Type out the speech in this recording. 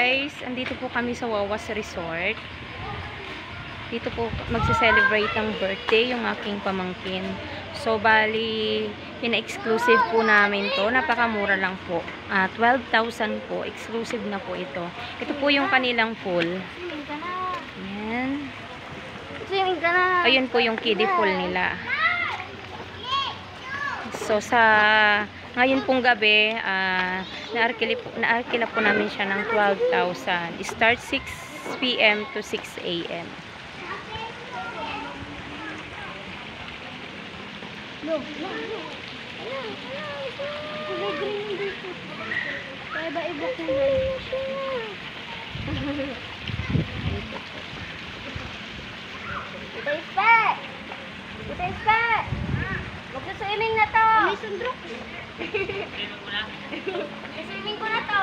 guys, andito po kami sa Wawas Resort. Dito po magse-celebrate ng birthday yung aking pamangkin. So bali, pina-exclusive po namin to. Napakamura lang po. 12,000 po. Exclusive na po ito. Ito po yung kanilang pool. Ayan. Ayun po yung kiddie pool nila. So sa ngayon pong gabi, naarkila po namin siya ng 12,000. Start 6 PM to 6 AM. No. Kaya ba ibok na Kita ispe! Magsa-swimming na to! May sundrok! Swimming ko na? Swimming ko na to!